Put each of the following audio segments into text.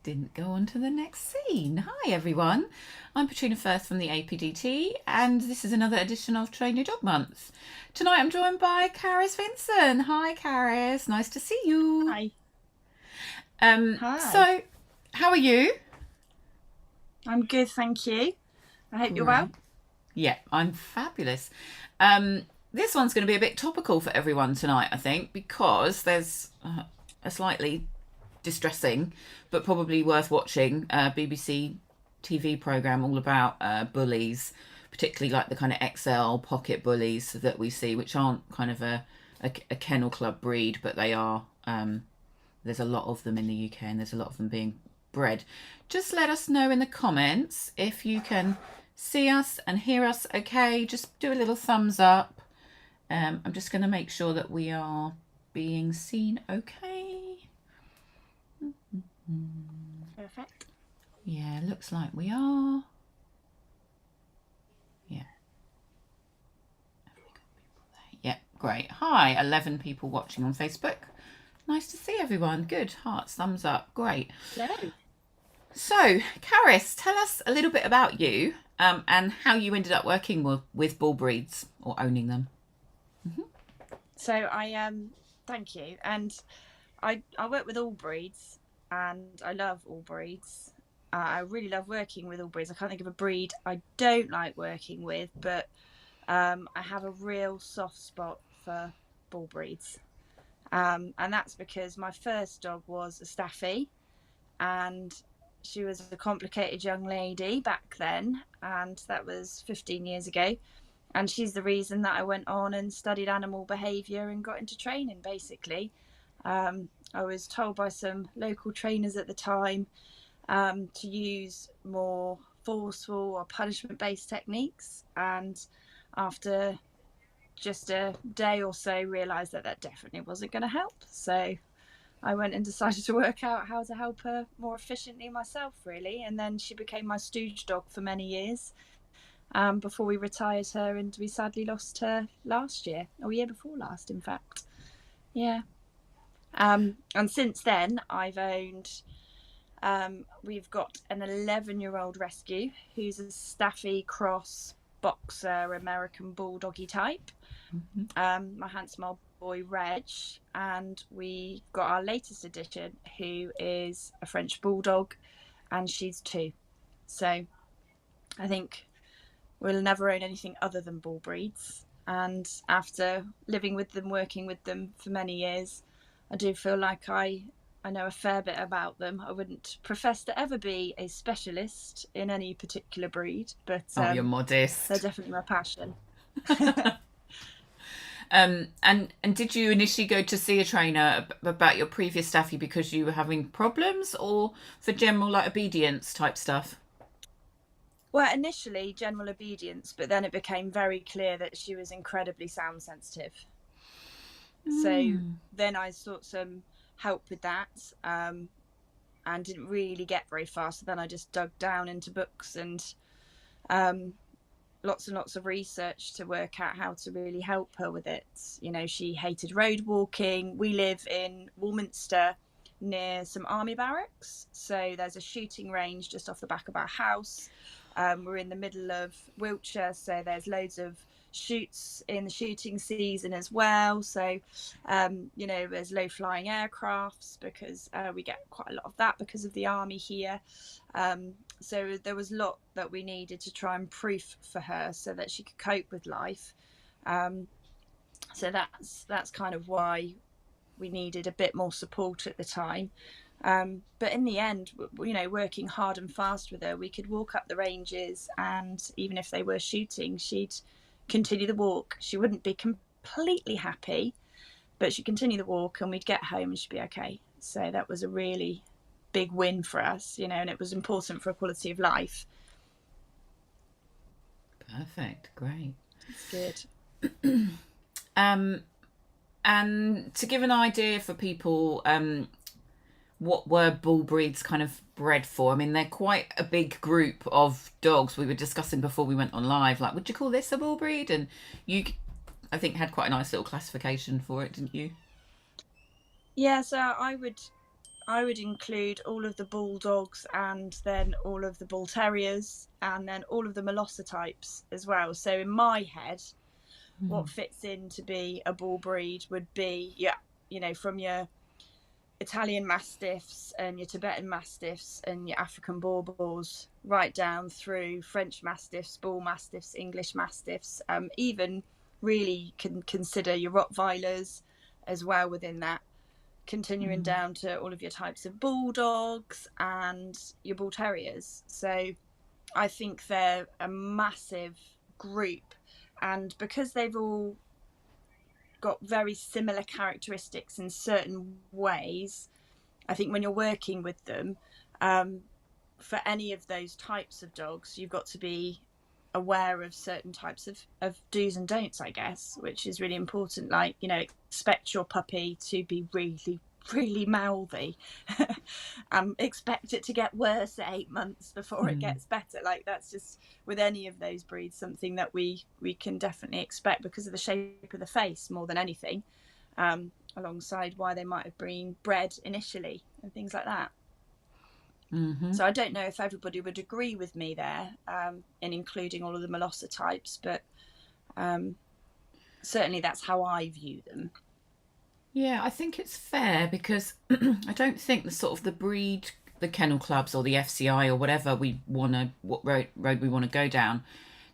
didn't go on to the next scene. Hi everyone, I'm Patrina Firth from the APDT, and this is another edition of Train Your Dog Month. Tonight I'm joined by Charis Vincent. Hi Charis, nice to see you. Hi. Hi. So, how are you? I'm good, thank you. I hope you're well. Great. Yeah, I'm fabulous. This one's going to be a bit topical for everyone tonight, I think, because there's a slightly distressing but probably worth watching BBC TV programme all about bullies, particularly like the kind of XL pocket bullies that we see, which aren't kind of a kennel club breed, but they are. There's a lot of them in the UK, and there's a lot of them being bred. Just let us know in the comments if you can see us and hear us okay. Just do a little thumbs up. I'm just going to make sure that we are being seen okay. Perfect. Yeah, looks like we are. Yeah. Have we got people there? Yeah, great. Hi, 11 people watching on Facebook. Nice to see everyone. Good. Hearts, thumbs up. Great. Hello. So, Charis, tell us a little bit about you and how you ended up working with bull breeds or owning them. So thank you. And I work with all breeds, and I love all breeds. I really love working with all breeds. I can't think of a breed I don't like working with, but I have a real soft spot for bull breeds. And that's because my first dog was a Staffy, and she was a complicated young lady back then, and that was 15 years ago. And she's the reason that I went on and studied animal behaviour and got into training, basically. I was told by some local trainers at the time to use more forceful or punishment-based techniques. And after just a day or so, realised that that definitely wasn't going to help. So I went and decided to work out how to help her more efficiently myself, really. And then she became my stooge dog for many years. Before we retired her, and we sadly lost her last year, or year before last, in fact. Yeah. And since then, I've owned. We've got an 11-year-old rescue who's a Staffy cross boxer American bulldoggy type. My handsome old boy Reg, and we got our latest addition, who is a French bulldog, and she's 2. So I think we'll never own anything other than bull breeds. And after living with them, working with them for many years, I do feel like I know a fair bit about them. I wouldn't profess to ever be a specialist in any particular breed, but You're modest. they're definitely my passion. And did you initially go to see a trainer about your previous Staffy because you were having problems, or for general like obedience type stuff? Well, initially general obedience, but then it became very clear that she was incredibly sound sensitive. So then I sought some help with that, and didn't really get very far. So then I just dug down into books and lots and lots of research to work out how to really help her with it. You know, she hated road walking. We live in Warminster near some army barracks, so there's a shooting range just off the back of our house. We're in the middle of Wiltshire, so there's loads of shoots in the shooting season as well. So, you know, there's low flying aircrafts because we get quite a lot of that because of the army here. So there was a lot that we needed to try and proof for her so that she could cope with life. So that's kind of why we needed a bit more support at the time. But in the end, you know, working hard and fast with her, we could walk up the ranges, and even if they were shooting, she'd continue the walk. She wouldn't be completely happy, but she'd continue the walk, and we'd get home and she'd be okay. So that was a really big win for us, you know, and it was important for a quality of life. Perfect, great. That's good. And to give an idea for people, what were bull breeds kind of bred for? I mean, they're quite a big group of dogs. We were discussing before we went on live, like, would you call this a bull breed? And you, I think, had quite a nice little classification for it, didn't you? Yeah, so I would I would include all of the bulldogs and then all of the bull terriers and then all of the Molosser types as well. So in my head, what fits in to be a bull breed would be, from your Italian Mastiffs and your Tibetan Mastiffs and your African Borbors, right down through French Mastiffs, Bull Mastiffs, English Mastiffs, even really can consider your Rottweilers as well within that, continuing down to all of your types of Bulldogs and your Bull Terriers. So I think they're a massive group, and because they've all got very similar characteristics in certain ways, I think when you're working with them, for any of those types of dogs, you've got to be aware of certain types of do's and don'ts, I guess, which is really important. Like, expect your puppy to be really, really mouthy. Expect it to get worse at 8 months before it gets better. Like, that's just, with any of those breeds, something that we can definitely expect because of the shape of the face more than anything, alongside why they might have been bred initially and things like that. So I don't know if everybody would agree with me there, in including all of the Molosser types, but certainly that's how I view them. Yeah, I think it's fair because I don't think the breed, the kennel clubs or the FCI or whatever what road we want to go down,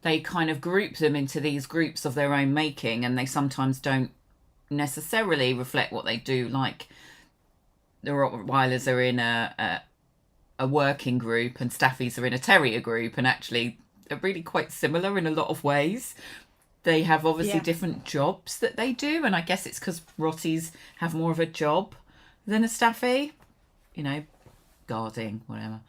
they kind of group them into these groups of their own making, and they sometimes don't necessarily reflect what they do. Like the Rottweilers are in a working group and Staffies are in a terrier group, and actually they're really quite similar in a lot of ways. They have obviously different jobs that they do, and I guess it's because Rotties have more of a job than a Staffy, guarding, whatever.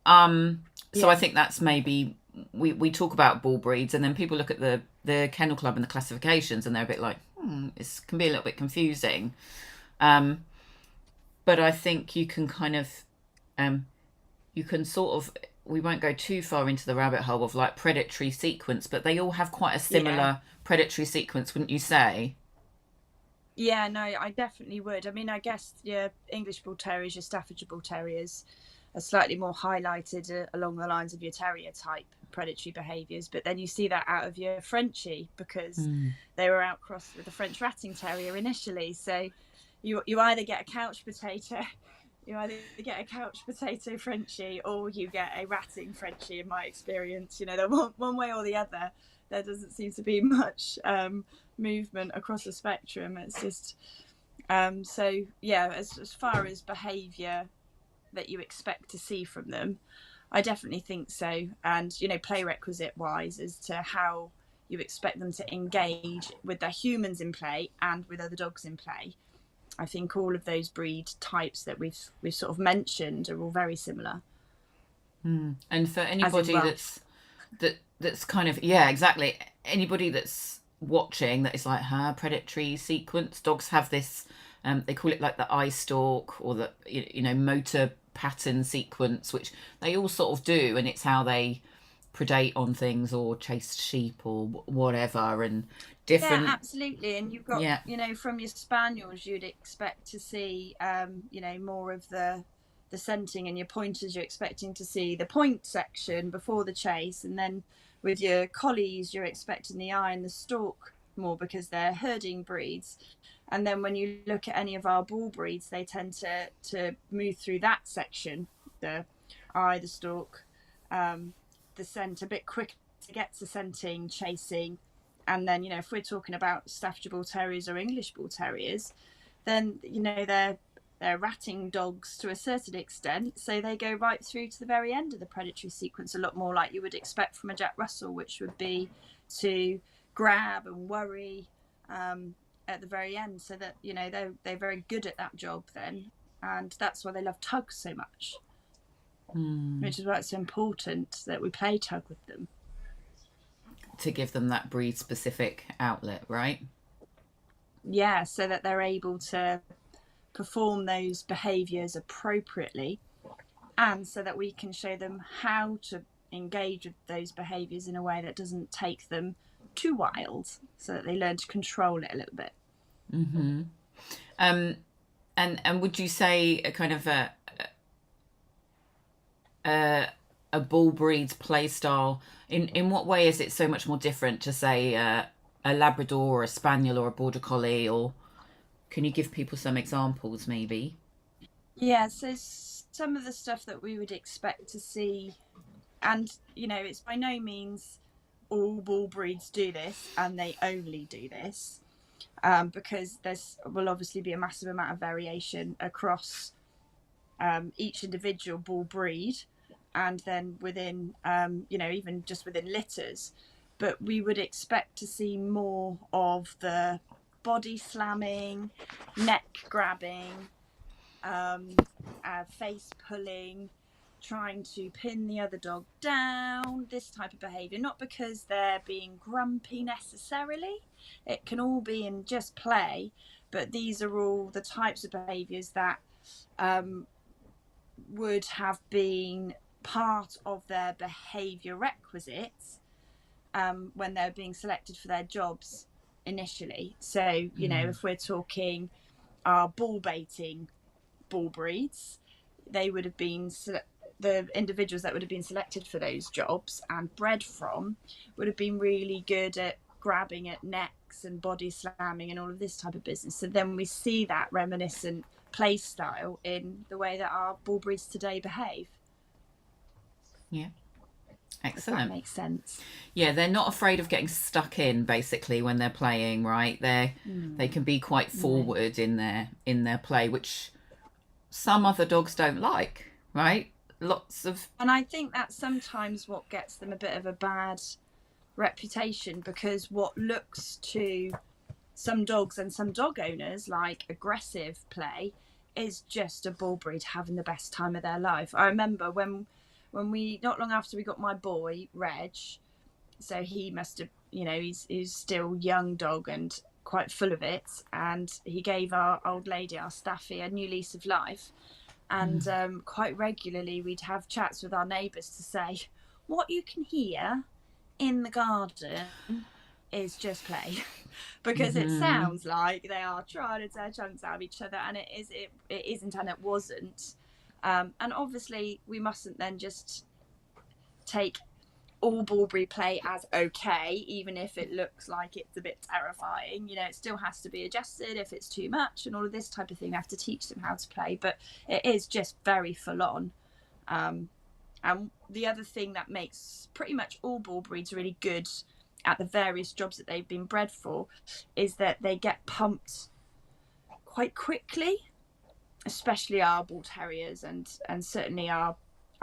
So I think that's maybe, we talk about bull breeds and then people look at the kennel club and the classifications and they're a bit like, it can be a little bit confusing. But I think you can kind of, you can sort of, we won't go too far into the rabbit hole of like predatory sequence, but they all have quite a similar predatory sequence, wouldn't you say? Yeah, no, I definitely would. I mean, I guess your English Bull Terriers, your Staffordshire Bull Terriers are slightly more highlighted along the lines of your terrier type predatory behaviours, but then you see that out of your Frenchie because they were outcrossed with the French Ratting Terrier initially. So you either get a couch potato Frenchie, or you get a ratting Frenchie, in my experience. They're one way or the other. There doesn't seem to be much movement across the spectrum. It's just so yeah, as far as behaviour that you expect to see from them, I definitely think so. And play requisite wise as to how you expect them to engage with their humans in play and with other dogs in play, I think all of those breed types that we've sort of mentioned are all very similar. And for anybody that's kind of, exactly, anybody that's watching that is like, predatory sequence, dogs have this, they call it like the eye stalk or the motor pattern sequence, which they all sort of do, and it's how they predate on things or chase sheep or whatever, and different. Yeah, absolutely. And you've got from your spaniels you'd expect to see more of the scenting, and your pointers you're expecting to see the point section before the chase, and then with your collies you're expecting the eye and the stalk more because they're herding breeds. And then when you look at any of our bull breeds, they tend to move through that section, the eye, the stalk, the scent, a bit quicker to get to scenting, chasing. And then if we're talking about Staffordshire Bull Terriers or English Bull Terriers, then they're ratting dogs to a certain extent, so they go right through to the very end of the predatory sequence, a lot more like you would expect from a Jack Russell, which would be to grab and worry at the very end, so that they're very good at that job then, and that's why they love tugs so much, which is why it's so important that we play tug with them, to give them that breed specific outlet, right? Yeah, so that they're able to perform those behaviours appropriately, and so that we can show them how to engage with those behaviours in a way that doesn't take them too wild, so that they learn to control it a little bit. And would you say a kind of a bull breed's play style, in what way is it so much more different to say a Labrador or a Spaniel or a Border Collie? Or can you give people some examples maybe? Yeah, so some of the stuff that we would expect to see, and it's by no means all bull breeds do this and they only do this, because there's will obviously be a massive amount of variation across each individual bull breed, and then within even just within litters. But we would expect to see more of the body slamming, neck grabbing, face pulling, trying to pin the other dog down, this type of behaviour. Not because they're being grumpy necessarily, it can all be in just play, but these are all the types of behaviours that would have been part of their behaviour requisites when they're being selected for their jobs initially. So, if we're talking our bull baiting bull breeds, they would have been the individuals that would have been selected for those jobs and bred from would have been really good at grabbing at necks and body slamming and all of this type of business. So then we see that reminiscent play style in the way that our bull breeds today behave. Yeah. If that Excellent. makes sense. Yeah, they're not afraid of getting stuck in basically when they're playing, right? They can be quite forward in their play, which some other dogs don't like, right? And I think that's sometimes what gets them a bit of a bad reputation, because what looks to some dogs and some dog owners like aggressive play is just a bull breed having the best time of their life. I remember when we, not long after we got my boy Reg, so he must have, he's still young dog and quite full of it, and he gave our old lady, our Staffy, a new lease of life. And quite regularly we'd have chats with our neighbours to say, what you can hear in the garden is just play. Because it sounds like they are trying to tear chunks out of each other, and it isn't, and it wasn't. And obviously we mustn't then just take all bull breed play as okay, even if it looks like it's a bit terrifying. It still has to be adjusted if it's too much and all of this type of thing. We have to teach them how to play, but it is just very full on. And the other thing that makes pretty much all bull breeds really good at the various jobs that they've been bred for is that they get pumped quite quickly, especially our bull terriers and certainly our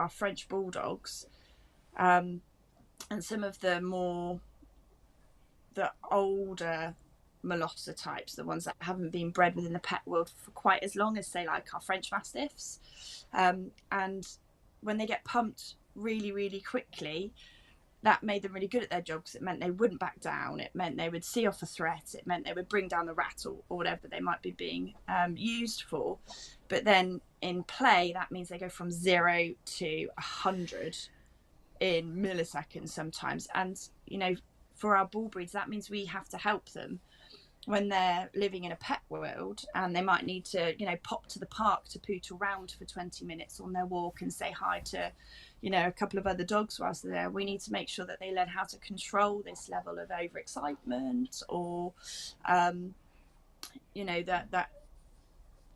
French bulldogs. And some of the older Molosser types, the ones that haven't been bred within the pet world for quite as long as, say, like our French Mastiffs. And when they get pumped really, really quickly, that made them really good at their job, because it meant they wouldn't back down. It meant they would see off a threat. It meant they would bring down the rat or whatever they might be being used for. But then in play, that means they go from 0 to 100 in milliseconds sometimes. And for our bull breeds, that means we have to help them when they're living in a pet world, and they might need to pop to the park to poot around for 20 minutes on their walk and say hi to a couple of other dogs whilst they're there. We need to make sure that they learn how to control this level of overexcitement, or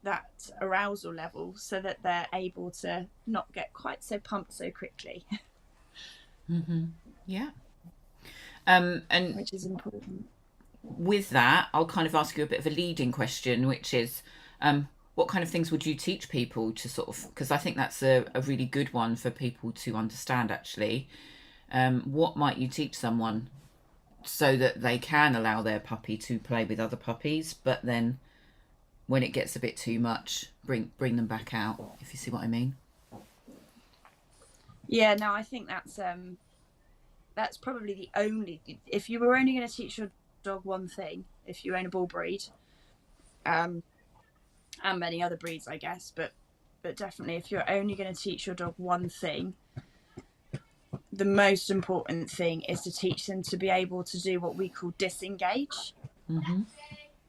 that arousal level, so that they're able to not get quite so pumped so quickly. Yeah. And which is important. With that, I'll kind of ask you a bit of a leading question, which is, what kind of things would you teach people to sort of, because I think that's a really good one for people to understand actually. What might you teach someone so that they can allow their puppy to play with other puppies, but then when it gets a bit too much, bring them back out, if you see what I mean? Yeah, no, I think that's probably the only, if you were only going to teach your dog one thing, if you own a bull breed, and many other breeds, I guess, but definitely if you're only going to teach your dog one thing, the most important thing is to teach them to be able to do what we call disengage.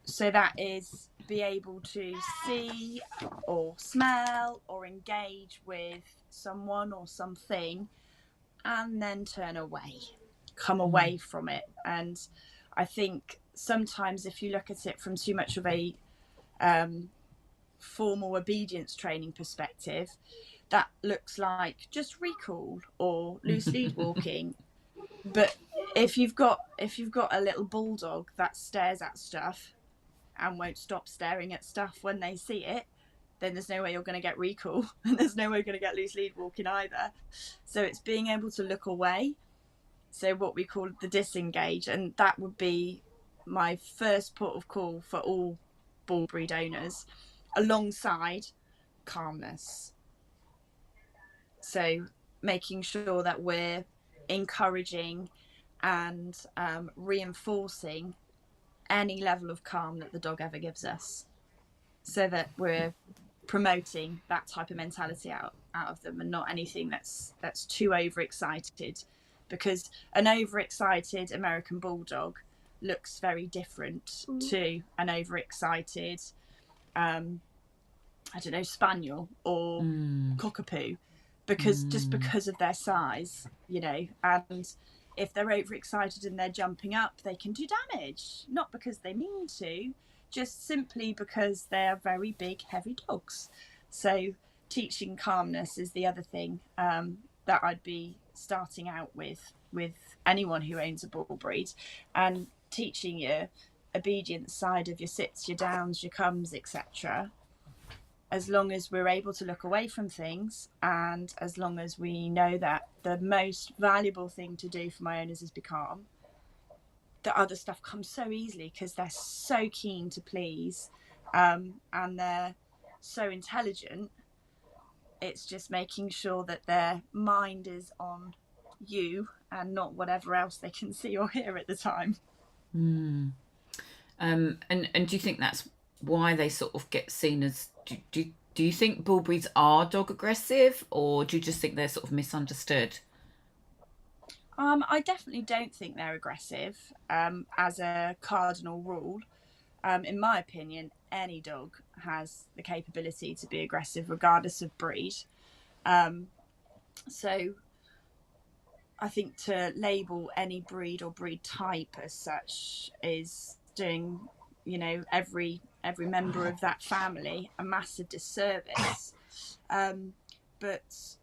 So that is be able to see or smell or engage with someone or something and then turn away, come away from it. And I think sometimes if you look at it from too much of a formal obedience training perspective, that looks like just recall or loose lead walking. But if you've got a little bulldog that stares at stuff and won't stop staring at stuff when they see it, then there's no way you're going to get recall, and there's no way you're going to get loose lead walking either. So it's being able to look away, so what we call the disengage, and that would be my first port of call for all bull breed owners, alongside calmness. So making sure that we're encouraging and reinforcing any level of calm that the dog ever gives us, so that we're promoting that type of mentality out of them, and not anything that's too overexcited, because an overexcited American bulldog looks very different to an overexcited I don't know, spaniel or cockapoo, because just because of their size, you know. And if they're overexcited and they're jumping up, they can do damage, not because they mean to, just simply because they're very big, heavy dogs. So teaching calmness is the other thing that I'd be starting out with anyone who owns a bull breed, and teaching your obedience side of your sits, your downs, your comes, etc. As long as we're able to look away from things, and as long as we know that the most valuable thing to do for my owners is be calm, the other stuff comes so easily because they're so keen to please, and they're so intelligent. It's just making sure that their mind is on you and not whatever else they can see or hear at the time. And do you think that's why they sort of get seen as, do you think bull breeds are dog aggressive, or do you just think they're sort of misunderstood? I definitely don't think they're aggressive as a cardinal rule. In my opinion, any dog has the capability to be aggressive regardless of breed. So I think to label any breed or breed type as such is doing, you know, every member of that family a massive disservice. But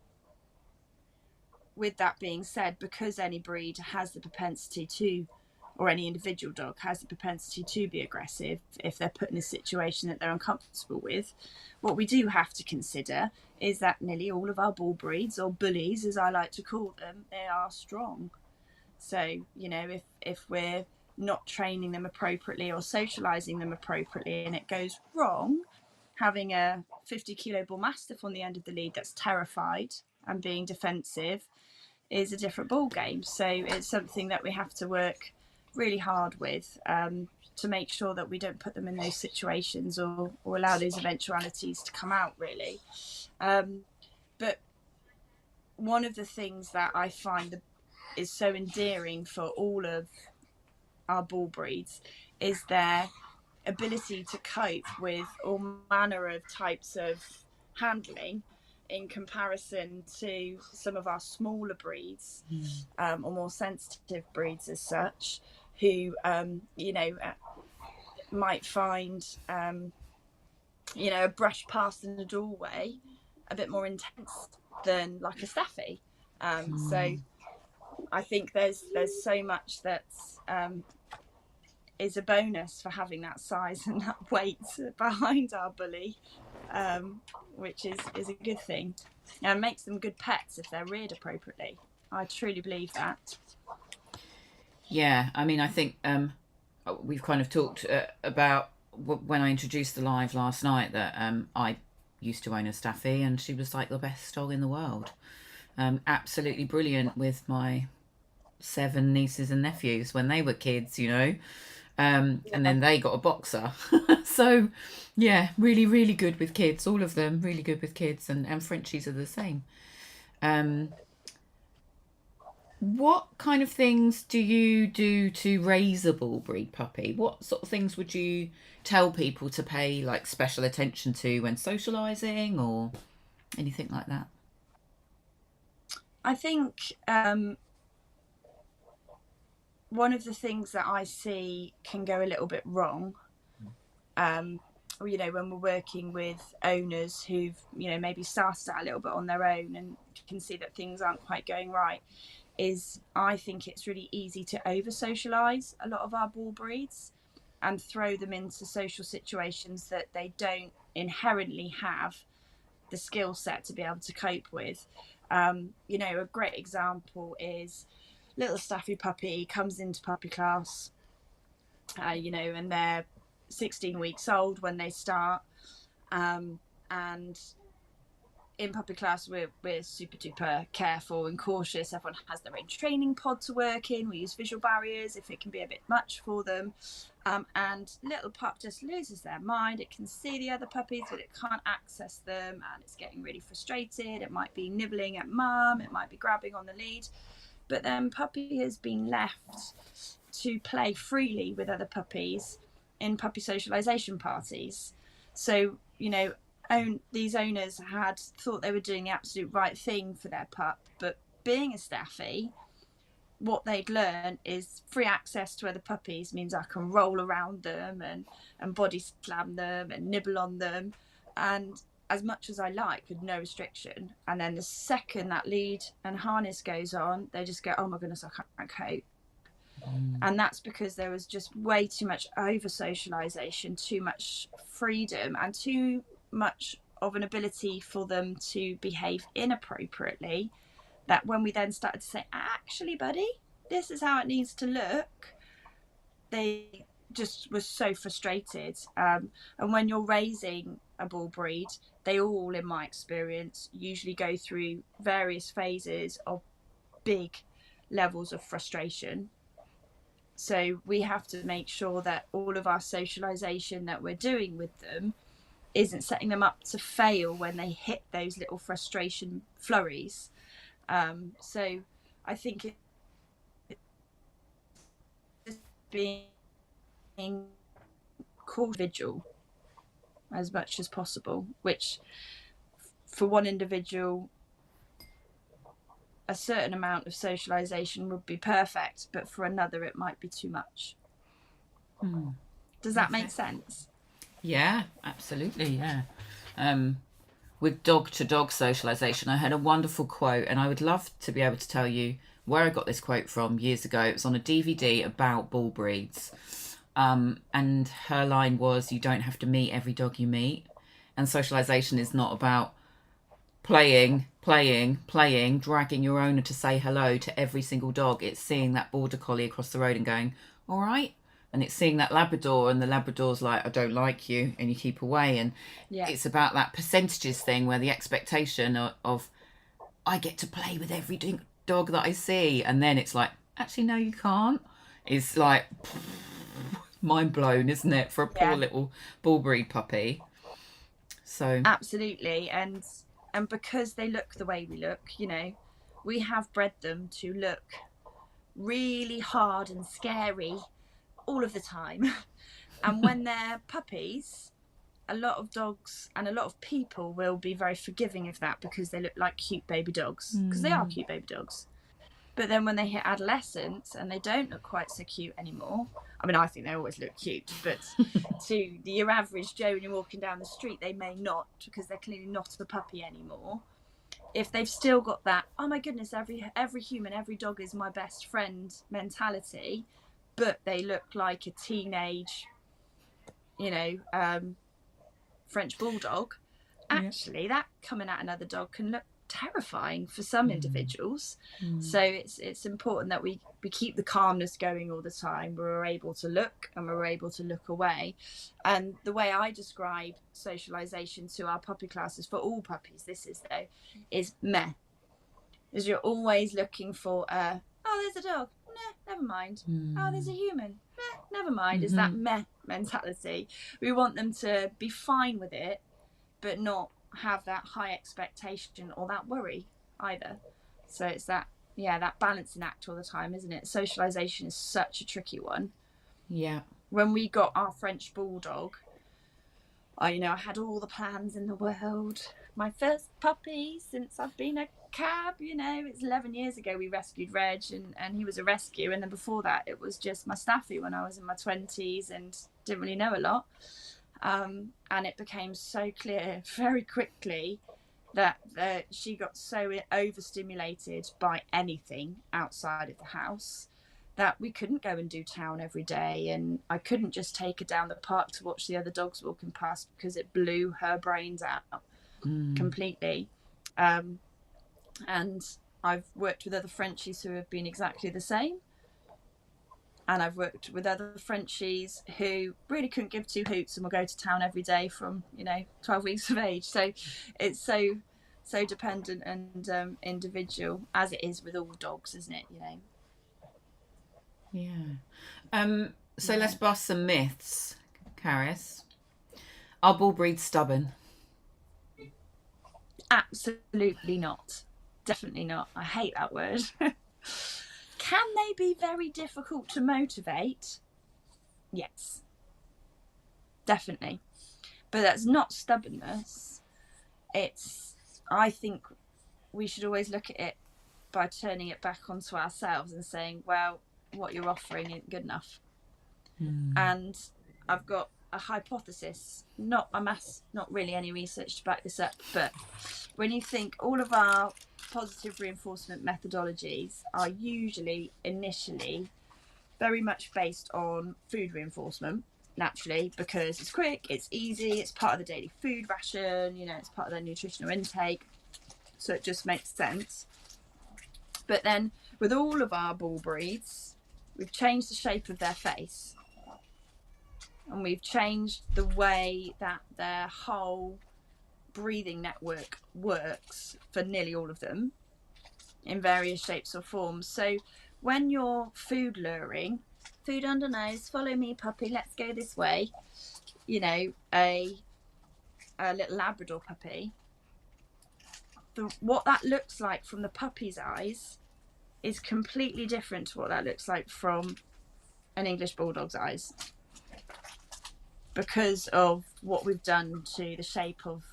with that being said, because any breed has the propensity to, or any individual dog has the propensity to be aggressive if they're put in a situation that they're uncomfortable with, what we do have to consider is that nearly all of our bull breeds, or bullies as I like to call them, they are strong. So, you know, if we're not training them appropriately or socializing them appropriately and it goes wrong, having a 50-kilo bull mastiff on the end of the lead that's terrified and being defensive is a different ball game. So it's something that we have to work really hard with to make sure that we don't put them in those situations or allow those eventualities to come out, really. But one of the things that I find is so endearing for all of our bull breeds is their ability to cope with all manner of types of handling in comparison to some of our smaller breeds, or more sensitive breeds as such, who you know, might find you know, a brush past in the doorway a bit more intense than like a staffy. So I think there's so much that's is a bonus for having that size and that weight behind our bully, which is a good thing, and makes them good pets if they're reared appropriately. I truly believe that. Yeah, I mean, I think we've kind of talked about when I introduced the live last night that I used to own a staffy, and she was like the best dog in the world. Absolutely brilliant with my 7 nieces and nephews when they were kids, you know. And then they got a boxer. So, yeah, really, really good with kids. All of them really good with kids, and Frenchies are the same. What kind of things do you do to raise a bull breed puppy? What sort of things would you tell people to pay like special attention to when socializing or anything like that? I think one of the things that I see can go a little bit wrong, you know, when we're working with owners who've, you know, maybe started out a little bit on their own and can see that things aren't quite going right, is I think it's really easy to over socialize a lot of our bull breeds and throw them into social situations that they don't inherently have the skill set to be able to cope with. You know, a great example is little Staffy puppy comes into puppy class, you know, and they're 16 weeks old when they start. And in puppy class, we're super duper careful and cautious. Everyone has their own training pod to work in. We use visual barriers if it can be a bit much for them. And little pup just loses their mind. It can see the other puppies, but it can't access them, and it's getting really frustrated. It might be nibbling at mum, it might be grabbing on the lead. But then puppy has been left to play freely with other puppies in puppy socialization parties. So, you know, these owners had thought they were doing the absolute right thing for their pup, but being a staffy, what they'd learned is free access to other puppies means I can roll around them and body slam them and nibble on them, and as much as I like, with no restriction. And then the second that lead and harness goes on, they just go, oh my goodness, I can't cope. And that's because there was just way too much over socialization, too much freedom, and too much of an ability for them to behave inappropriately, that when we then started to say, actually buddy, this is how it needs to look, they just were so frustrated. And when you're raising a bull breed, they all, in my experience, usually go through various phases of big levels of frustration. So we have to make sure that all of our socialization that we're doing with them isn't setting them up to fail when they hit those little frustration flurries. So I think it's being called vigil as much as possible, which for one individual, a certain amount of socialization would be perfect, but for another it might be too much. Does that make sense? Yeah, absolutely. Yeah. With dog to dog socialization, I had a wonderful quote, and I would love to be able to tell you where I got this quote from years ago. It was on a DVD about bull breeds. And her line was, you don't have to meet every dog you meet. And socialization is not about playing, dragging your owner to say hello to every single dog. It's seeing that border collie across the road and going, all right. And it's seeing that Labrador, and the Labrador's like, I don't like you, and you keep away. And it's about that percentages thing where the expectation of I get to play with every dog that I see. And then it's like, actually, no, you can't. It's like mind blown, isn't it, for a poor little bull breed puppy? So absolutely. And because they look the way we look, you know, we have bred them to look really hard and scary all of the time. And when they're puppies, a lot of dogs and a lot of people will be very forgiving of that because they look like cute baby dogs, because they are cute baby dogs. But then when they hit adolescence and they don't look quite so cute anymore, I mean, I think they always look cute, but to your average Joe when you're walking down the street, they may not, because they're clearly not a puppy anymore. If they've still got that, oh my goodness, every human, every dog is my best friend mentality, but they look like a teenage, you know, French bulldog, actually that coming at another dog can look terrifying for some individuals. So it's important that we keep the calmness going all the time. We're able to look and we're able to look away. And the way I describe socialization to our puppy classes for all puppies, this is though, is meh. Is you're always looking for oh, there's a dog, nah, never mind. Oh, there's a human, nah, never mind. Is that meh mentality. We want them to be fine with it, but not have that high expectation or that worry either. So it's that, that balancing act all the time, isn't it? Socialization is such a tricky one. Yeah. When we got our French bulldog, I had all the plans in the world. My first puppy since I've been a cab, it's 11 years ago we rescued Reg, and he was a rescue. And then before that, it was just my Staffy when I was in my 20s and didn't really know a lot. And it became so clear very quickly that she got so overstimulated by anything outside of the house that we couldn't go and do town every day, and I couldn't just take her down the park to watch the other dogs walking past because it blew her brains out completely. And I've worked with other Frenchies who have been exactly the same, and I've worked with other Frenchies who really couldn't give two hoots and will go to town every day from 12 weeks of age. So it's so dependent and individual, as it is with all dogs, isn't it? Yeah. So let's bust some myths, Charis. Are bull breeds stubborn? Absolutely not. Definitely not. I hate that word. Can they be very difficult to motivate? Yes. Definitely. But that's not stubbornness. I think we should always look at it by turning it back onto ourselves and saying, well, what you're offering isn't good enough. And I've got a hypothesis, not really any research to back this up, but when you think all of our positive reinforcement methodologies are usually initially very much based on food reinforcement, naturally, because it's quick, it's easy, it's part of the daily food ration, it's part of their nutritional intake, so it just makes sense. But then with all of our bull breeds, we've changed the shape of their face, and we've changed the way that their whole breathing network works for nearly all of them in various shapes or forms. So when you're food luring, food under nose, follow me puppy, let's go this way, a little Labrador puppy, what that looks like from the puppy's eyes is completely different to what that looks like from an English Bulldog's eyes, because of what we've done to the shape of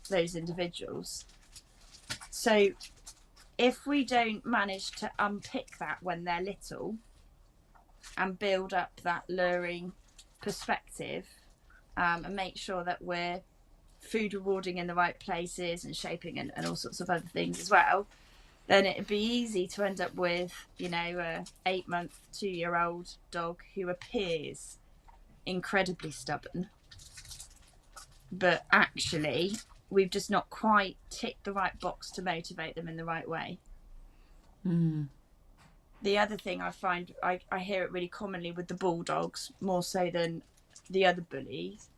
those individuals. So if we don't manage to unpick that when they're little and build up that luring perspective, and make sure that we're food rewarding in the right places and shaping and all sorts of other things as well, then it'd be easy to end up with a 8-month 2-year-old dog who appears incredibly stubborn, but actually we've just not quite ticked the right box to motivate them in the right way. The other thing I find, I hear it really commonly with the bulldogs, more so than the other bullies,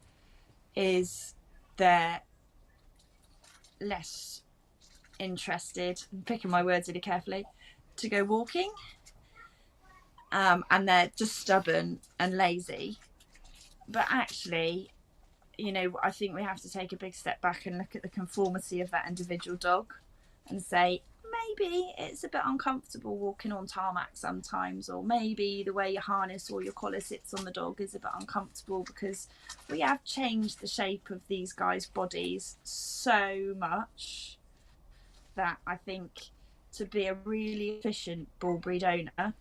is they're less interested, I'm picking my words really carefully, to go walking, and they're just stubborn and lazy. But actually, I think we have to take a big step back and look at the conformity of that individual dog and say, maybe it's a bit uncomfortable walking on tarmac sometimes, or maybe the way your harness or your collar sits on the dog is a bit uncomfortable, because we have changed the shape of these guys' bodies so much that I think to be a really efficient bull breed owner,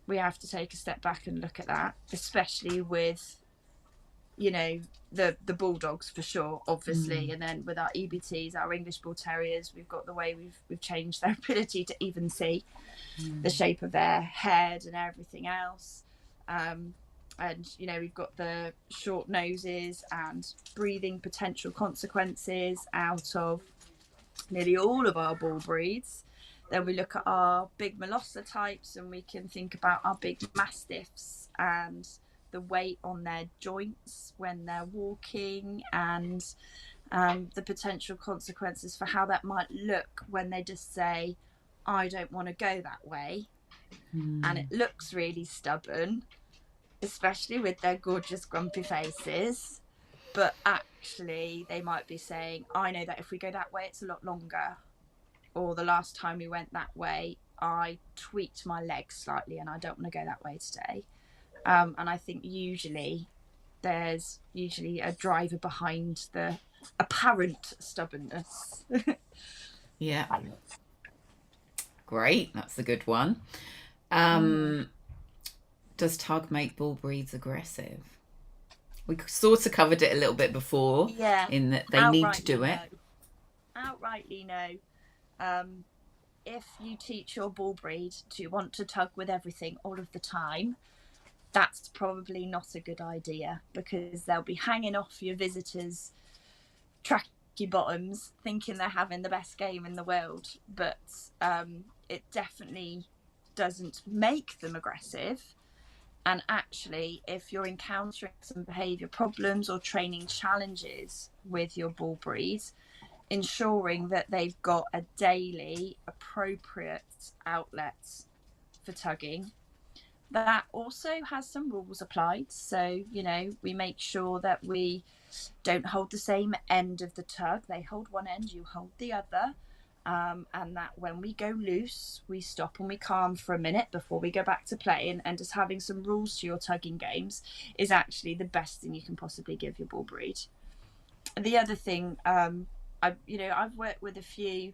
we have to take a step back and look at that, especially with the bulldogs for sure, obviously, and then with our EBTs, our English Bull Terriers, we've got the way we've changed their ability to even see the shape of their head and everything else, and we've got the short noses and breathing potential consequences out of nearly all of our bull breeds. Then we look at our big Molosser types, and we can think about our big Mastiffs and the weight on their joints when they're walking, and the potential consequences for how that might look when they just say, I don't want to go that way, and it looks really stubborn, especially with their gorgeous grumpy faces, but actually they might be saying, I know that if we go that way it's a lot longer, or the last time we went that way, I tweaked my leg slightly and I don't want to go that way today. And I think usually there's a driver behind the apparent stubbornness. Yeah. Great. That's a good one. Does tug make bull breeds aggressive? We sort of covered it a little bit before. Yeah. In that they need to do it. Outrightly no. If you teach your bull breed to want to tug with everything all of the time, that's probably not a good idea, because they'll be hanging off your visitors' tracky bottoms thinking they're having the best game in the world. But it definitely doesn't make them aggressive. And actually, if you're encountering some behaviour problems or training challenges with your bull breeds, ensuring that they've got a daily appropriate outlet for tugging that also has some rules applied. So, you know, we make sure that we don't hold the same end of the tug. They hold one end, you hold the other. And that when we go loose, we stop and we calm for a minute before we go back to playing. And just having some rules to your tugging games is actually the best thing you can possibly give your bull breed. The other thing, I've worked with a few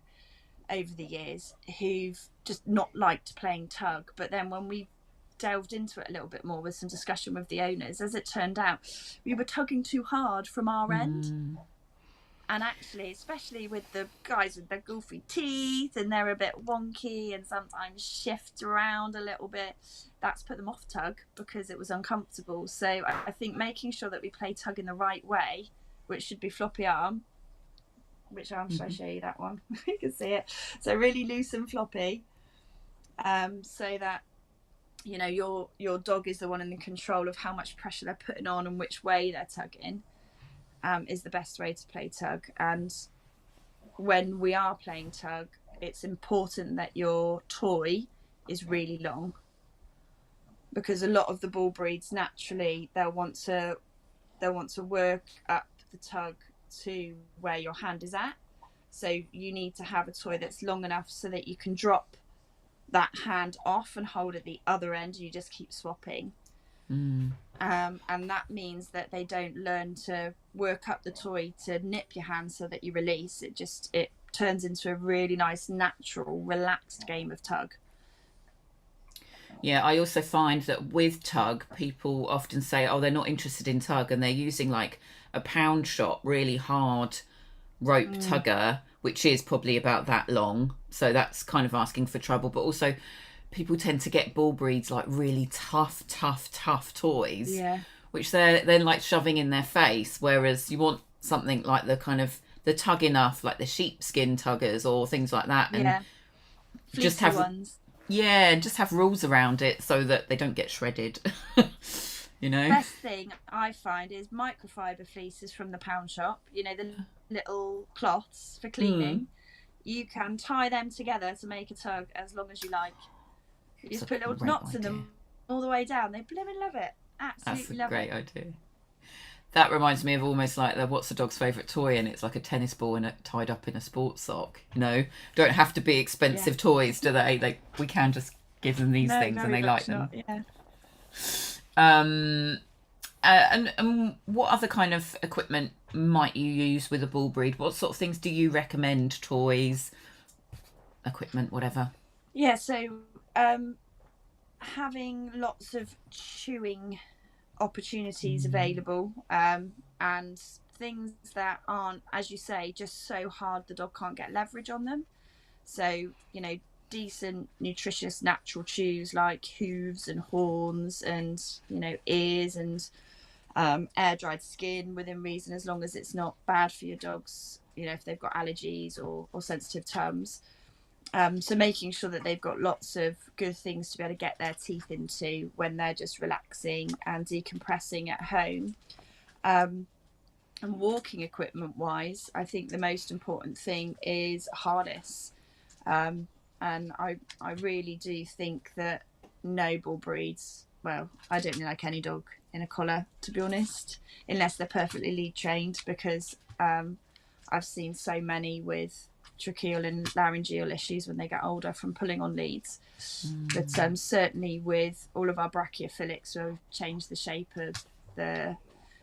over the years who've just not liked playing tug, but then when we delved into it a little bit more with some discussion with the owners, as it turned out, we were tugging too hard from our end. And actually, especially with the guys with their goofy teeth and they're a bit wonky and sometimes shift around a little bit, that's put them off tug because it was uncomfortable. So I think making sure that we play tug in the right way, which should be floppy arm. Which arm should I show you? That one. You can see it. So really loose and floppy, so that, you know, your dog is the one in the control of how much pressure they're putting on and which way they're tugging, is the best way to play tug. And when we are playing tug, it's important that your toy is really long, because a lot of the bull breeds naturally they'll want to work up the tug to where your hand is at. So you need to have a toy that's long enough so that you can drop that hand off and hold at the other end. You just keep swapping. And that means that they don't learn to work up the toy to nip your hand so that you release. It turns into a really nice, natural, relaxed game of tug. Yeah, I also find that with tug, people often say, oh, they're not interested in tug, and they're using like a pound shot, really hard rope tugger, which is probably about that long. So that's kind of asking for trouble. But also, people tend to get bull breeds like really tough toys, which they're then like shoving in their face. Whereas you want something like the kind of the tug enough, like the sheepskin tuggers or things like that, and just have ones. Yeah, just have rules around it so that they don't get shredded. You know, best thing I find is microfiber fleeces from the pound shop. You know, the little cloths for cleaning. You can tie them together to make a tug as long as you like. You just put little knots in them all the way down. They blimmin' love it. Absolutely love it. That's a great idea. That reminds me of almost like what's the dog's favourite toy, and it's like a tennis ball tied up in a sports sock. You know, don't have to be expensive toys, do they? Like, we can just give them these things and they like them. And what other kind of equipment might you use with a bull breed? What sort of things do you recommend? Toys, equipment, whatever. Yeah, so having lots of chewing opportunities available, and things that aren't, as you say, just so hard the dog can't get leverage on them. So, you know, decent, nutritious, natural chews like hooves and horns and, you know, ears and air dried skin within reason, as long as it's not bad for your dogs, you know, if they've got allergies or sensitive tums. So making sure that they've got lots of good things to be able to get their teeth into when they're just relaxing and decompressing at home. And walking equipment wise, I think the most important thing is a harness. And I really do think that no bull breeds, well, I don't like any dog in a collar, to be honest, unless they're perfectly lead trained, because I've seen so many with tracheal and laryngeal issues when they get older from pulling on leads. But certainly with all of our brachiophilics, we've changed the shape of the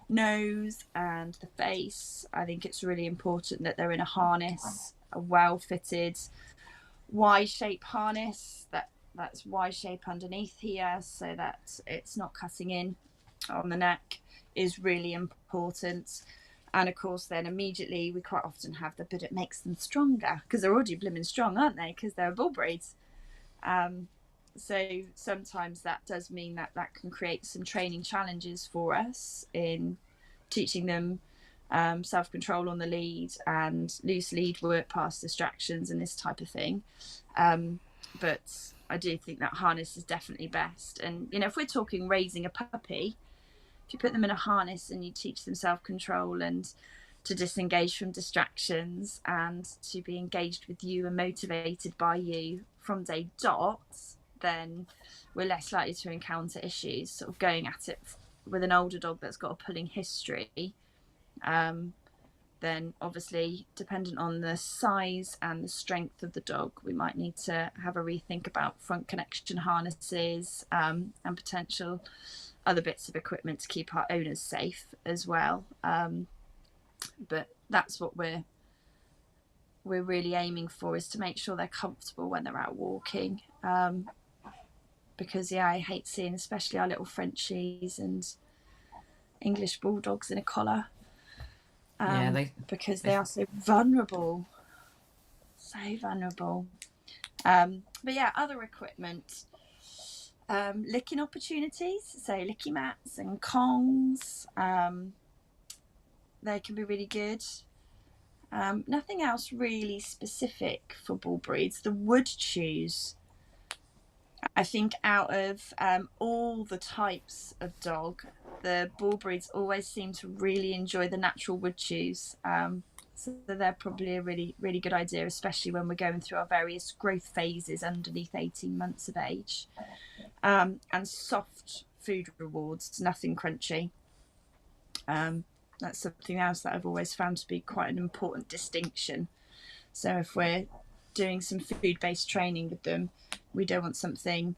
nose and the face. I think it's really important that they're in a harness, a well-fitted Y-shape harness that's Y-shape underneath here, so that it's not cutting in on the neck, is really important. And of course then immediately we quite often have the bit that makes them stronger, because they're already blooming strong, aren't they, because they're bull breeds. So sometimes that does mean that can create some training challenges for us in teaching them self-control on the lead and loose lead work past distractions and this type of thing. But I do think that harness is definitely best. And if we're talking raising a puppy, if you put them in a harness and you teach them self-control and to disengage from distractions and to be engaged with you and motivated by you from day dot, then we're less likely to encounter issues. Sort of going at it with an older dog that's got a pulling history, then obviously dependent on the size and the strength of the dog, we might need to have a rethink about front connection harnesses and potential other bits of equipment to keep our owners safe as well. But that's what we're really aiming for, is to make sure they're comfortable when they're out walking. Because I hate seeing especially our little Frenchies and English bulldogs in a collar. Because they are so vulnerable. But yeah, other equipment, licking opportunities, so licky mats and Kongs, they can be really good. Nothing else really specific for bull breeds. The wood chews, I think out of all the types of dog, the bull breeds always seem to really enjoy the natural wood chews. So they're probably a really, really good idea, especially when we're going through our various growth phases underneath 18 months of age. And soft food rewards, nothing crunchy. That's something else that I've always found to be quite an important distinction. So if we're doing some food-based training with them, we don't want something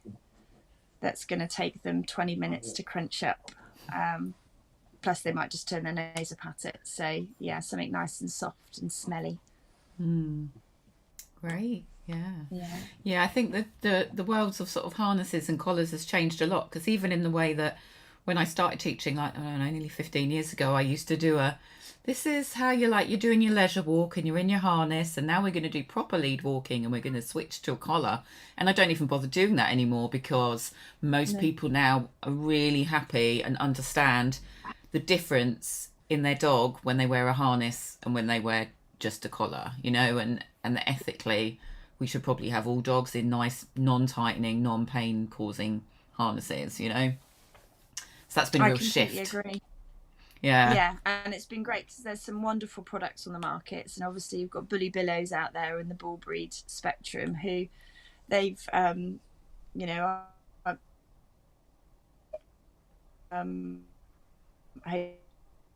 that's going to take them 20 minutes to crunch up. Plus they might just turn their nose up at it. So yeah, something nice and soft and smelly. Great. Yeah, I think that the worlds of sort of harnesses and collars has changed a lot, because even in the way that when I started teaching, like, I don't know, nearly 15 years ago, I used to do this is how you're doing your leisure walk and you're in your harness, and now we're going to do proper lead walking and we're going to switch to a collar. And I don't even bother doing that anymore, because most people now are really happy and understand the difference in their dog when they wear a harness and when they wear just a collar, and that ethically we should probably have all dogs in nice, non-tightening, non-pain causing harnesses, So that's been a real shift. I completely agree. Yeah, and it's been great because there's some wonderful products on the markets, and obviously you've got Bully Billows out there in the bull breed spectrum, who they've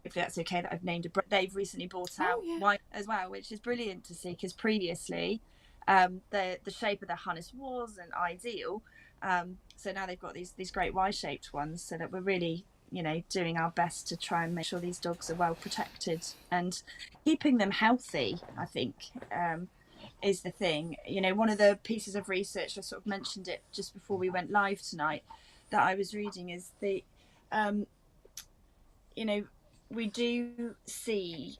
if that's okay that I've named they've recently bought out wine as well, which is brilliant to see, because previously the shape of the harness wasn't ideal, so now they've got these great Y-shaped ones, so that we're really doing our best to try and make sure these dogs are well protected and keeping them healthy, I think, is the thing. One of the pieces of research, I sort of mentioned it just before we went live tonight, that I was reading, is the we do see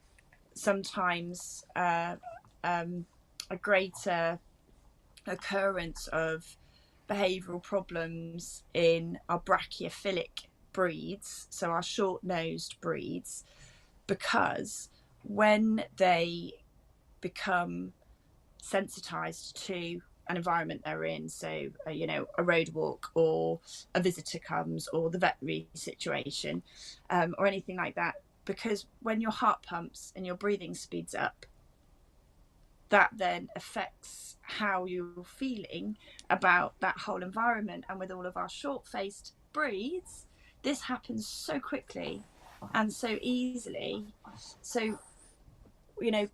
sometimes a greater occurrence of behavioural problems in our brachiophilic breeds, so our short-nosed breeds, because when they become sensitized to an environment they're in, so a road walk or a visitor comes or the veterinary situation, or anything like that, because when your heart pumps and your breathing speeds up, that then affects how you're feeling about that whole environment. And with all of our short-faced breeds, this happens so quickly and so easily. So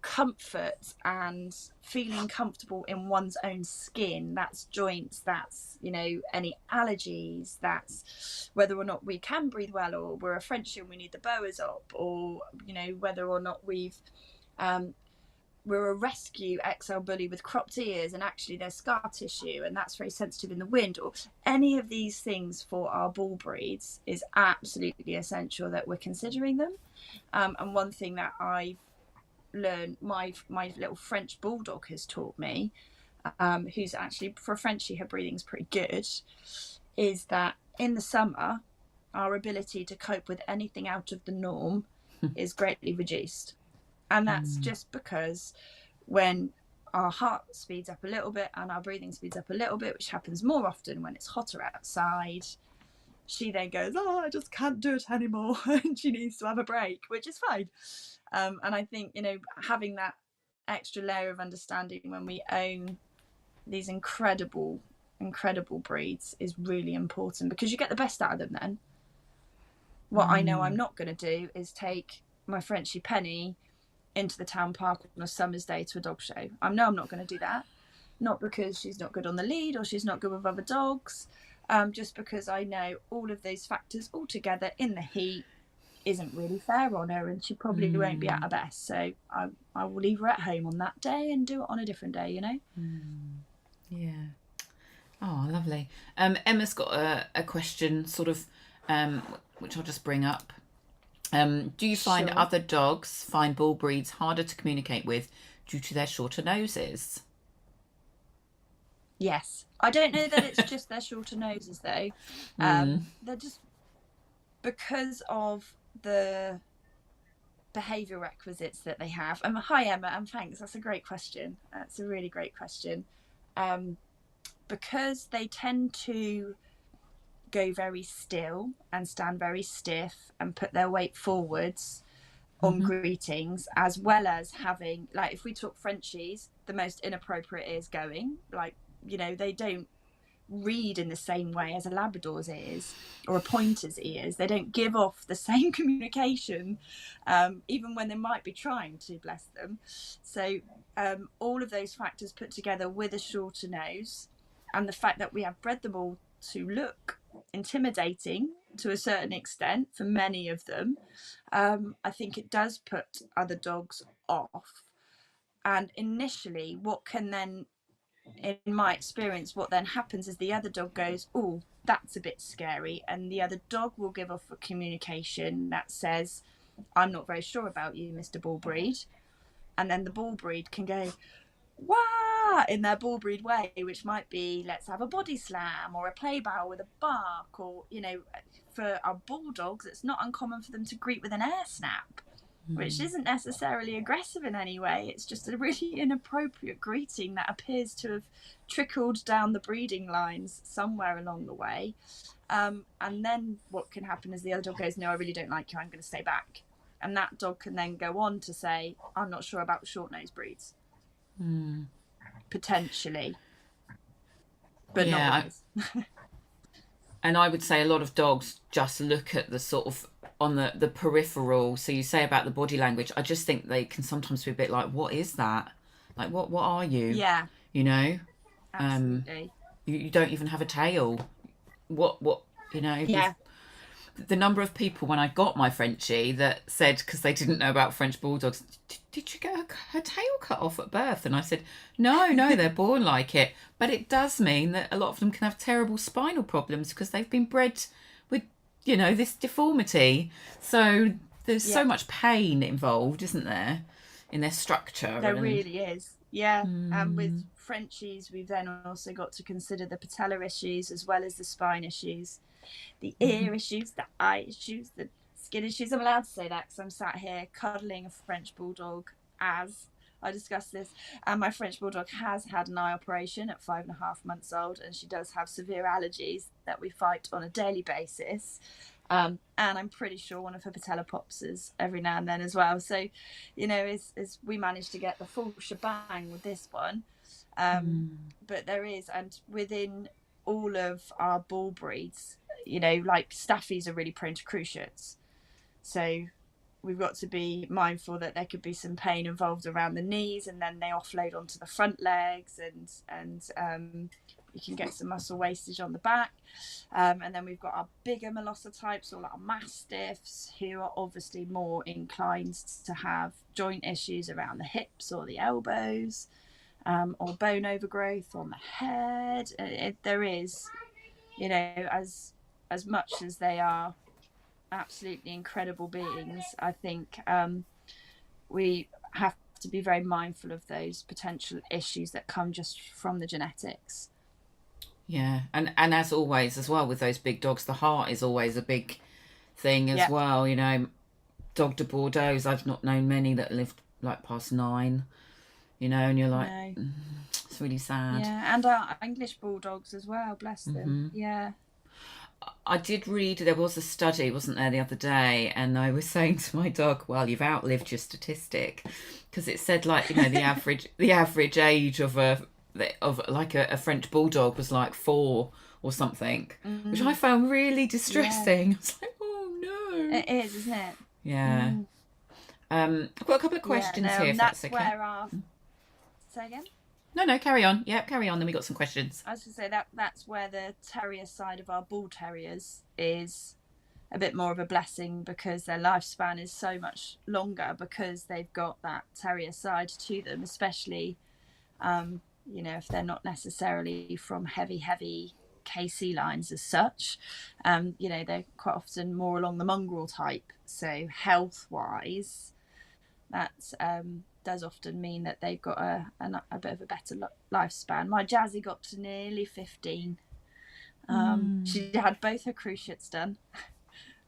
comfort and feeling comfortable in one's own skin. That's joints, that's, any allergies, that's whether or not we can breathe well, or we're a Frenchie and we need the boas up, or, whether or not we're a rescue XL bully with cropped ears and actually there's scar tissue and that's very sensitive in the wind, or any of these things for our bull breeds is absolutely essential that we're considering them. And one thing that I've learned, my little French bulldog has taught me, who's actually, for a Frenchie, her breathing's pretty good, is that in the summer, our ability to cope with anything out of the norm is greatly reduced. And that's just because when our heart speeds up a little bit and our breathing speeds up a little bit, which happens more often when it's hotter outside, she then goes, oh, I just can't do it anymore. And she needs to have a break, which is fine. And I think, having that extra layer of understanding when we own these incredible breeds is really important, because you get the best out of them then. What I know I'm not going to do is take my Frenchie Penny into the town park on a summer's day to a dog show. I'm not going to do that. Not because she's not good on the lead or she's not good with other dogs, just because I know all of those factors all together in the heat isn't really fair on her, and she probably won't be at her best. So I will leave her at home on that day and do it on a different day, Yeah. Oh, lovely. Emma's got a question, sort of, which I'll just bring up. Do you find other dogs find bull breeds harder to communicate with due to their shorter noses? Yes. I don't know that it's just their shorter noses, though. They're just, because of the behaviour requisites that they have. Hi, Emma, and thanks. That's a great question. That's a really great question. Because they tend to go very still and stand very stiff and put their weight forwards on greetings, as well as having, like, if we talk Frenchies, the most inappropriate ears going, like, they don't read in the same way as a Labrador's ears or a Pointer's ears. They don't give off the same communication, even when they might be trying to, bless them. So all of those factors put together with a shorter nose, and the fact that we have bred them all to look intimidating to a certain extent for many of them, I think it does put other dogs off. And initially, in my experience, what then happens is the other dog goes, oh, that's a bit scary, and the other dog will give off a communication that says, I'm not very sure about you, Mr. Bull Breed. And then the bull breed can go, wah, in their bull breed way, which might be, let's have a body slam or a play bow with a bark, or, for our bulldogs, it's not uncommon for them to greet with an air snap, which isn't necessarily aggressive in any way. It's just a really inappropriate greeting that appears to have trickled down the breeding lines somewhere along the way. And then what can happen is the other dog goes, no, I really don't like you, I'm going to stay back. And that dog can then go on to say, I'm not sure about short-nosed breeds. Potentially. But not always. And I would say a lot of dogs just look at the sort of on the peripheral. So you say about the body language, I just think they can sometimes be a bit like, what is that? Like, what are you? Yeah. Absolutely. You don't even have a tail. What Yeah. The number of people when I got my Frenchie that said, because they didn't know about French bulldogs, did you get her tail cut off at birth? And I said, no, they're born like it. But it does mean that a lot of them can have terrible spinal problems because they've been bred with, this deformity. So there's so much pain involved, isn't there, in their structure? There really is. Yeah. And with Frenchies, we've then also got to consider the patellar issues as well as the spine issues, the ear issues, the eye issues, the skin issues. I'm allowed to say that because I'm sat here cuddling a French bulldog as I discuss this. And my French bulldog has had an eye operation at 5.5 months old, and she does have severe allergies that we fight on a daily basis. And I'm pretty sure one of her patella pops is every now and then as well. So, as we managed to get the full shebang with this one. But there is, and within all of our bull breeds, like Staffies are really prone to cruciates. So we've got to be mindful that there could be some pain involved around the knees, and then they offload onto the front legs, and you can get some muscle wastage on the back. And then we've got our bigger Molosser types, or our Mastiffs, who are obviously more inclined to have joint issues around the hips or the elbows, or bone overgrowth on the head. There is, you know, as much as they are absolutely incredible beings, I think we have to be very mindful of those potential issues that come just from the genetics. Yeah, and as always as well with those big dogs, the heart is always a big thing as Yeah. well. You know, dog de Bordeaux's, I've not known many that lived like past 9. You know, and you're like, No. It's really sad. Yeah, and our English bulldogs as well, bless them. Yeah. I did read there was a study, wasn't there, the other day, and I was saying to my dog, "Well, you've outlived your statistic," because it said like, you know, the average age of like a French bulldog was like 4 or something, which I found really distressing. I was like, oh no. It is, isn't it? Yeah. I've got a couple of questions here, if that's okay. Where our... Say again? No, carry on. Yeah, carry on. Then we got some questions. I was going to say that's where the terrier side of our bull terriers is a bit more of a blessing, because their lifespan is so much longer because they've got that terrier side to them, especially, you know, if they're not necessarily from heavy KC lines as such. You know, they're quite often more along the mongrel type. So health-wise, that does often mean that they've got a bit of a better lifespan. My Jazzy got to nearly 15. She had both her cruciates done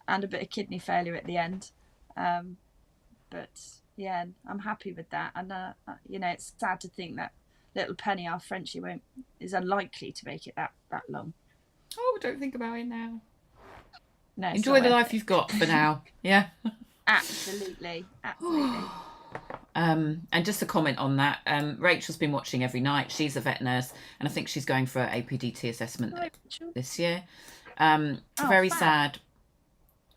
and a bit of kidney failure at the end. But yeah, I'm happy with that. And you know, it's sad to think that little Penny, our Frenchie, is unlikely to make it that long. Oh, don't think about it now. No, enjoy the life you've got for now. Yeah. Absolutely. And just a comment on that, Rachel's been watching every night. She's a vet nurse, and I think she's going for APDT assessment this year. Very sad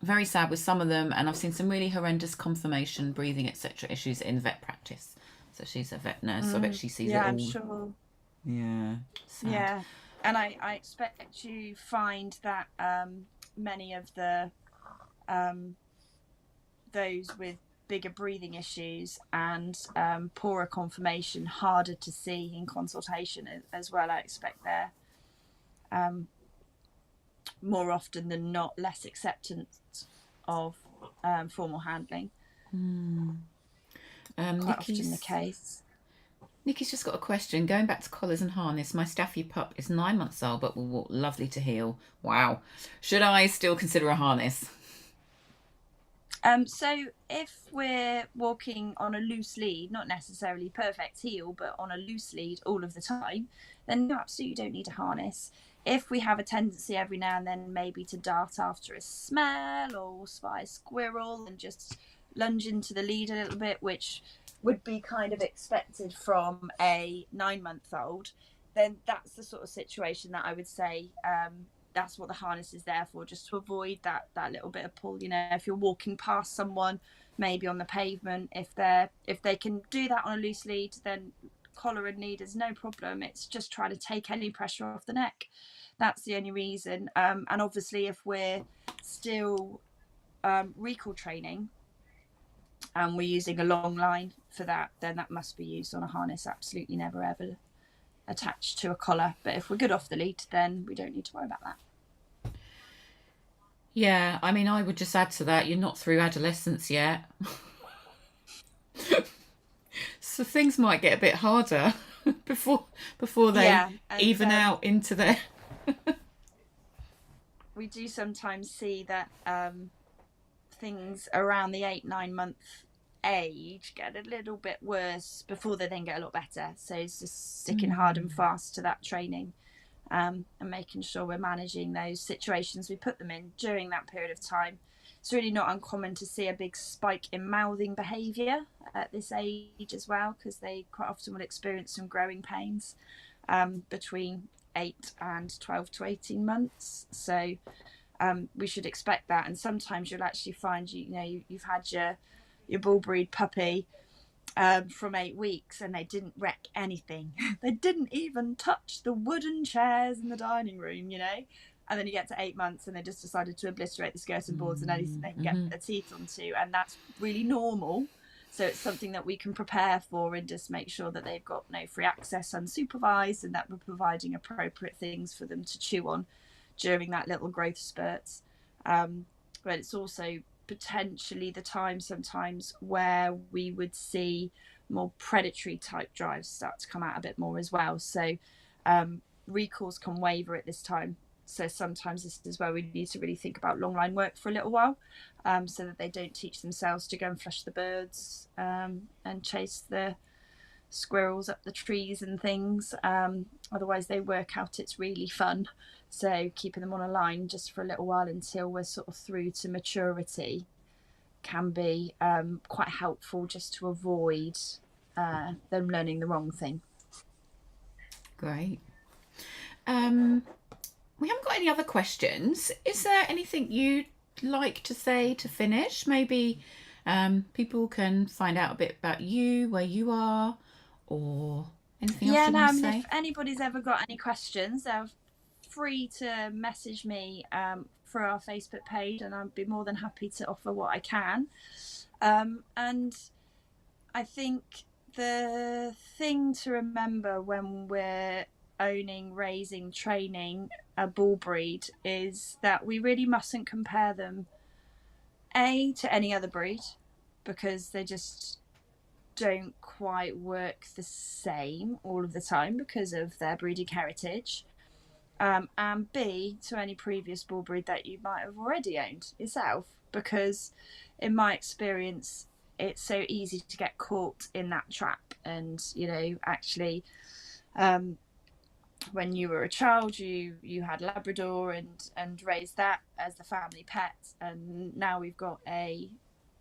with some of them, and I've seen some really horrendous conformation, breathing, etc. issues in vet practice. So she's a vet nurse, so I bet she sees it all. I'm sure. Yeah. Sad. Yeah, and I expect you find that many of the those with bigger breathing issues and poorer conformation harder to see in consultation as well. I expect they're more often than not less acceptance of formal handling. Quite often the case. Nikki's just got a question. Going back to collars and harness, my Staffy pup is 9 months old but will walk lovely to heel. Wow. Should I still consider a harness? So if we're walking on a loose lead, not necessarily perfect heel, but on a loose lead all of the time, then no, absolutely you don't need a harness. If we have a tendency every now and then maybe to dart after a smell or spy a squirrel and just lunge into the lead a little bit, which would be kind of expected from a 9-month-old, then that's the sort of situation that I would say that's what the harness is there for, just to avoid that little bit of pull. You know, if you're walking past someone, maybe on the pavement, if they can do that on a loose lead, then collar and lead is no problem. It's just trying to take any pressure off the neck. That's the only reason. And obviously, if we're still recall training and we're using a long line for that, then that must be used on a harness. Absolutely never ever attached to a collar. But if we're good off the lead, then we don't need to worry about that. Yeah, I mean, I would just add to that, you're not through adolescence yet. So things might get a bit harder before they even out into their... We do sometimes see that things around the 8-9 month age get a little bit worse before they then get a lot better. So it's just sticking hard and fast to that training, and making sure we're managing those situations we put them in during that period of time. It's really not uncommon to see a big spike in mouthing behaviour at this age as well, because they quite often will experience some growing pains between 8 and 12 to 18 months. So we should expect that. And sometimes you'll actually find, you've had your bull breed puppy from 8 weeks and they didn't wreck anything. They didn't even touch the wooden chairs in the dining room, and then you get to 8 months and they just decided to obliterate the skirting boards and anything they can get their teeth onto, and that's really normal. So it's something that we can prepare for and just make sure that they've got no free access unsupervised, and that we're providing appropriate things for them to chew on during that little growth spurts. But it's also potentially the time sometimes where we would see more predatory type drives start to come out a bit more as well. So recalls can waver at this time. So sometimes this is where we need to really think about long line work for a little while, so that they don't teach themselves to go and flush the birds and chase the squirrels up the trees and things. Otherwise they work out it's really fun. So keeping them on a line just for a little while until we're sort of through to maturity can be quite helpful, just to avoid them learning the wrong thing. Great. We haven't got any other questions. Is there anything you'd like to say to finish? Maybe people can find out a bit about you, where you are, or anything else you want to say? If anybody's ever got any questions, they're free to message me for our Facebook page, and I'd be more than happy to offer what I can. And I think the thing to remember when we're owning, raising, training a bull breed is that we really mustn't compare them to any other breed, because they just don't quite work the same all of the time because of their breeding heritage, and B, to any previous bull breed that you might have already owned yourself, because in my experience it's so easy to get caught in that trap. And actually when you were a child, you had Labrador and raised that as the family pet, and now we've got a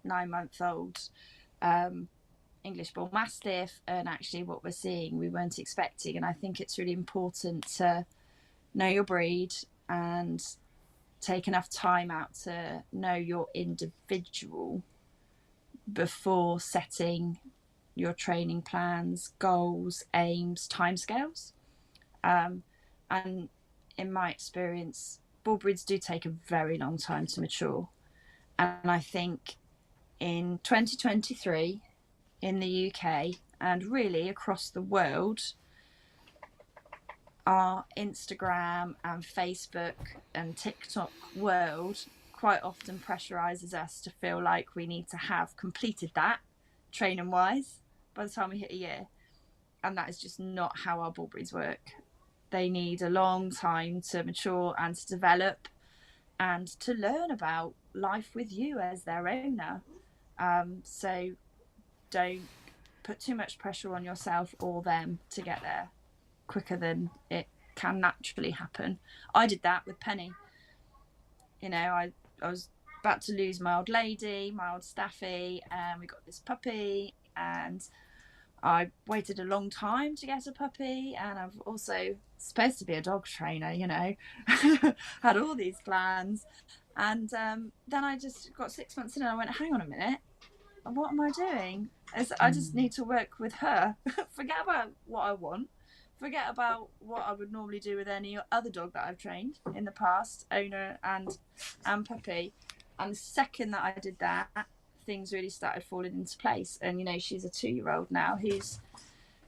9-month-old English Bull Mastiff, and actually what we're seeing we weren't expecting. And I think it's really important to know your breed and take enough time out to know your individual before setting your training plans, goals, aims, timescales. And in my experience, bull breeds do take a very long time to mature. And I think in 2023 in the UK and really across the world, our Instagram and Facebook and TikTok world quite often pressurizes us to feel like we need to have completed that training wise by the time we hit a year. And that is just not how our bull breeds work. They need a long time to mature and to develop and to learn about life with you as their owner. So don't put too much pressure on yourself or them to get there quicker than it can naturally happen. I did that with Penny. I was about to lose my old lady, my old Staffy, and we got this puppy, and I waited a long time to get a puppy, and I've also supposed to be a dog trainer, had all these plans. And then I just got 6 months in and I went, hang on a minute, what am I doing? I just need to work with her. Forget about what I want. Forget about what I would normally do with any other dog that I've trained in the past, owner and puppy. And the second that I did that, things really started falling into place. And she's a 2-year-old now who's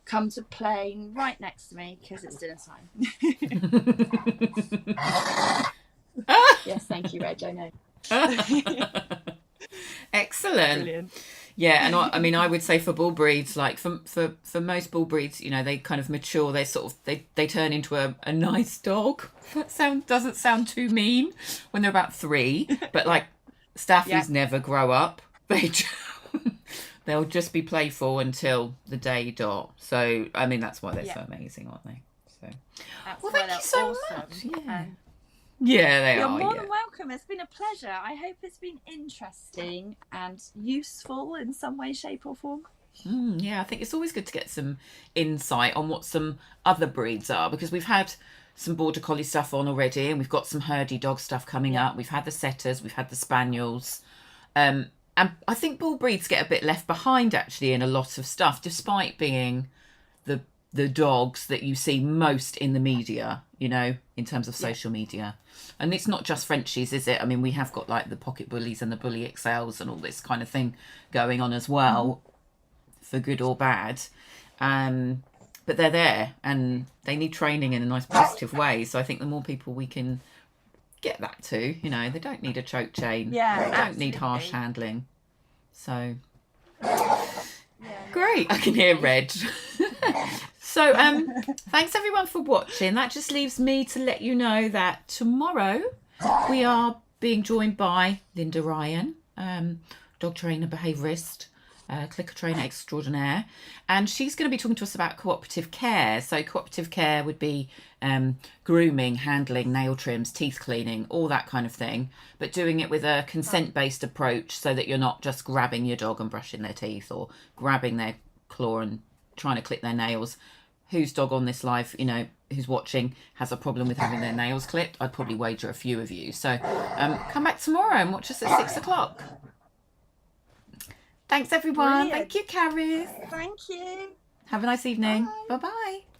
come to play right next to me because it's dinner time. Yes, thank you, Reg. I know. Excellent. Brilliant. Yeah, and I would say for bull breeds, like for most bull breeds, they kind of mature. They sort of they turn into a nice dog. That doesn't sound too mean when they're about 3, but like Staffies never grow up. They'll just be playful until the day dot. So that's why they're so amazing, aren't they? So thank you so much. Yeah, they You're are. More than welcome. It's been a pleasure. I hope it's been interesting and useful in some way, shape, or form. Yeah, I think it's always good to get some insight on what some other breeds are, because we've had some border collie stuff on already, and we've got some herdy dog stuff coming up. We've had the setters, we've had the spaniels, and I think bull breeds get a bit left behind actually in a lot of stuff, despite being the dogs that you see most in the media, you know, in terms of social media. And it's not just Frenchies, is it? I mean, we have got like the pocket bullies and the bully XLs and all this kind of thing going on as well, for good or bad. But they're there and they need training in a nice positive way. So I think the more people we can get that to, you know, they don't need a choke chain. Yeah, they don't need harsh handling. So great, I can hear Red. So thanks everyone for watching. That just leaves me to let you know that tomorrow we are being joined by Linda Ryan, dog trainer, behaviourist, clicker trainer extraordinaire, and she's going to be talking to us about cooperative care. So cooperative care would be grooming, handling, nail trims, teeth cleaning, all that kind of thing, but doing it with a consent-based approach, so that you're not just grabbing your dog and brushing their teeth, or grabbing their claw and trying to clip their nails. Whose dog on this live, you know, who's watching, has a problem with having their nails clipped? I'd probably wager a few of you. So come back tomorrow and watch us at 6 o'clock. Thanks everyone. Brilliant. Thank you, Charis. Thank you. Have a nice evening. Bye bye.